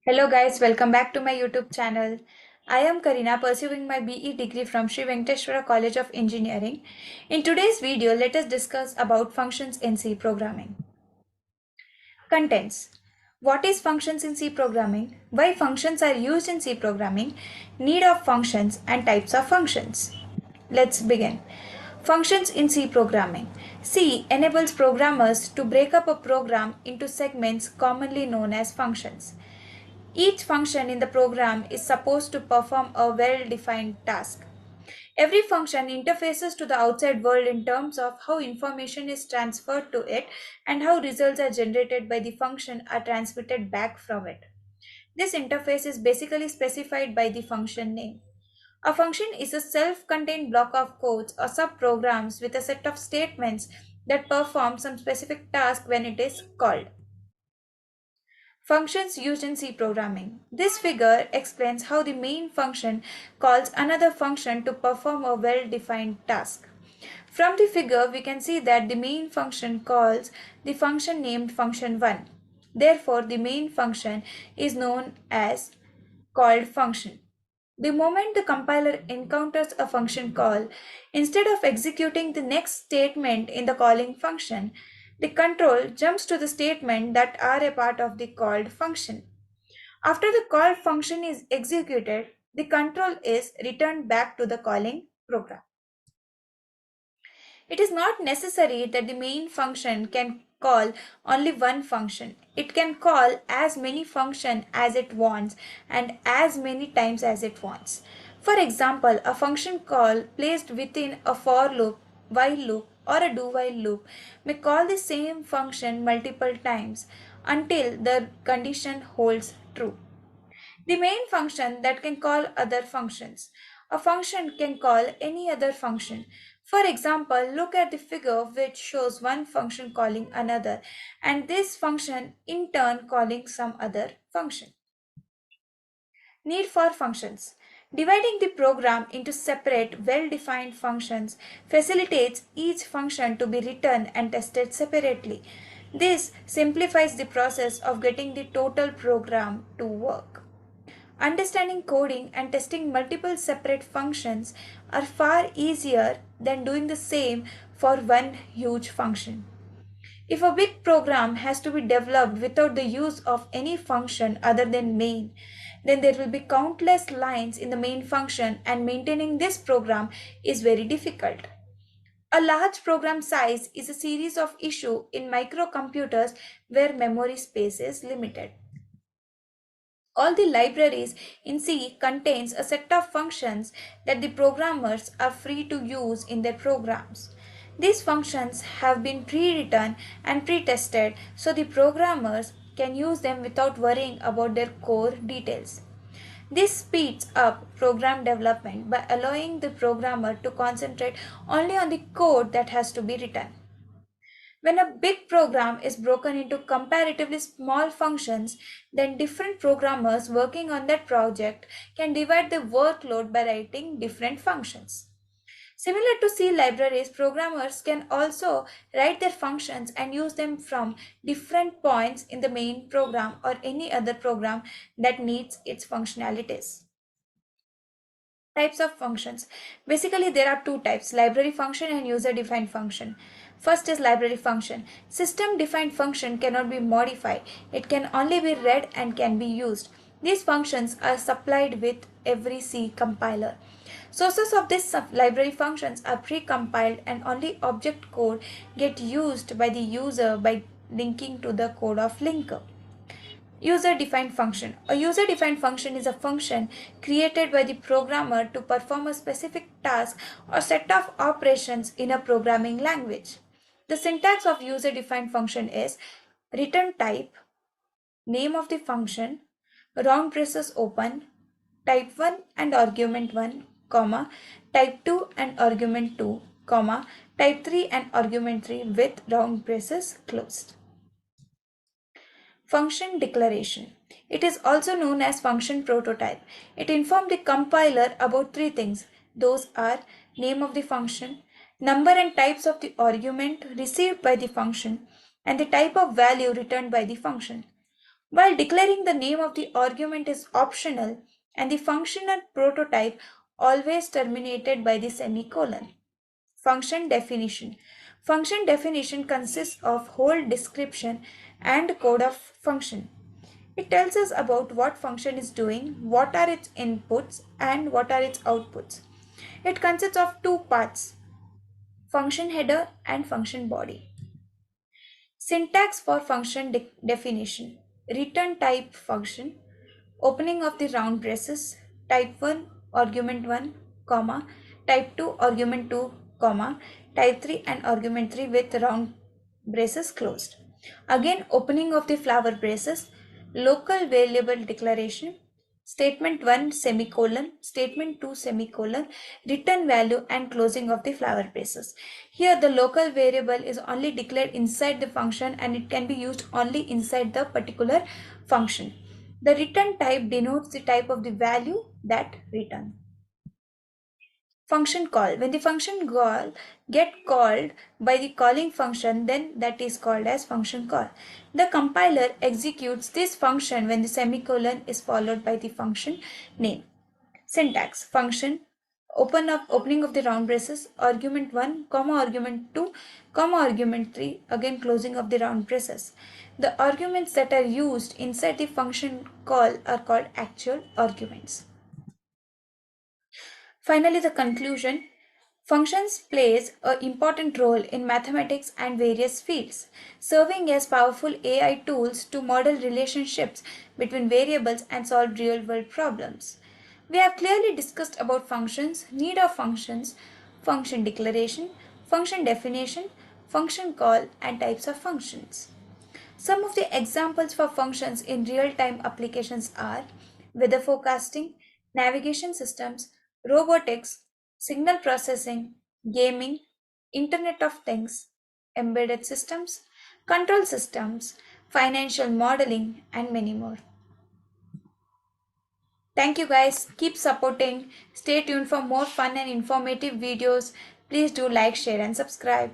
Hello guys, welcome back to my YouTube channel. I am Karina, pursuing my BE degree from Sri Venkateshwara College of Engineering. In today's video, let us discuss about functions in C programming. Contents. What is functions in C programming? Why functions are used in C programming? Need of functions and types of functions. Let's begin. Functions in C programming. C enables programmers to break up a program into segments commonly known as functions. Each function in the program is supposed to perform a well-defined task. Every function interfaces to the outside world in terms of how information is transferred to it and how results are generated by the function are transmitted back from it. This interface is basically specified by the function name. A function is a self-contained block of codes or subprograms with a set of statements that perform some specific task when it is called. Functions used in C programming. This figure explains how the main function calls another function to perform a well-defined task. From the figure, we can see that the main function calls the function named function1. Therefore, the main function is known as called function. The moment the compiler encounters a function call, instead of executing the next statement in the calling function, the control jumps to the statement that are a part of the called function. After the called function is executed, the control is returned back to the calling program. It is not necessary that the main function can call only one function. It can call as many functions as it wants and as many times as it wants. For example, a function call placed within a for loop, while loop, or a do while loop may call the same function multiple times until the condition holds true. The main function that can call other functions. A function can call any other function. For example, look at the figure which shows one function calling another and this function in turn calling some other function. Need for functions. Dividing the program into separate, well-defined functions facilitates each function to be written and tested separately. This simplifies the process of getting the total program to work. Understanding coding and testing multiple separate functions are far easier than doing the same for one huge function. If a big program has to be developed without the use of any function other than main, then there will be countless lines in the main function and maintaining this program is very difficult. A large program size is a series of issues in microcomputers where memory space is limited. All the libraries in C contains a set of functions that the programmers are free to use in their programs. These functions have been pre-written and pre-tested so the programmers can use them without worrying about their core details. This speeds up program development by allowing the programmer to concentrate only on the code that has to be written. When a big program is broken into comparatively small functions, then different programmers working on that project can divide the workload by writing different functions. Similar to C libraries, programmers can also write their functions and use them from different points in the main program or any other program that needs its functionalities. Types of functions. Basically, there are two types, library function and user defined function. First is library function. System defined function cannot be modified. It can only be read and can be used. These functions are supplied with every C compiler. Sources of these library functions are pre-compiled and only object code get used by the user by linking to the code of linker. User-defined function. A user-defined function is a function created by the programmer to perform a specific task or set of operations in a programming language. The syntax of user-defined function is return type, name of the function, round braces open, type 1 and argument 1, comma, type 2 and argument 2, comma, type 3 and argument 3 with round braces closed. Function declaration. It is also known as function prototype. It informs the compiler about three things. Those are name of the function, number and types of the argument received by the function, and the type of value returned by the function. while declaring the name of the argument is optional and the functional prototype always terminated by the semicolon. Function definition. Function definition consists of whole description and code of function. It tells us about what function is doing, what are its inputs, and what are its outputs. It consists of two parts, function header and function body. Syntax for function definition. Return type function. Opening of the round braces. Type 1 argument 1, comma. Type 2 argument 2, comma. Type 3 and argument 3 with round braces closed. Again, opening of the flower braces. Local variable declaration. Statement 1 semicolon, statement 2 semicolon, return value and closing of the flower braces. Here the local variable is only declared inside the function and it can be used only inside the particular function. The return type denotes the type of the value that return. Function call. When the function call get called by the calling function, then that is called as function call. The compiler executes this function when the semicolon is followed by the function name. Syntax. Function opening of the round braces, argument 1, comma argument 2, comma argument 3, again closing of the round braces. The arguments that are used inside the function call are called actual arguments. Finally, the conclusion. Functions plays an important role in mathematics and various fields, serving as powerful AI tools to model relationships between variables and solve real-world problems. We have clearly discussed about functions, need of functions, function declaration, function definition, function call, and types of functions. Some of the examples for functions in real-time applications are weather forecasting, navigation systems, robotics, signal processing, gaming, Internet of Things, embedded systems, control systems, financial modeling, and many more. Thank you guys. Keep supporting. Stay tuned for more fun and informative videos. Please do like, share, and subscribe.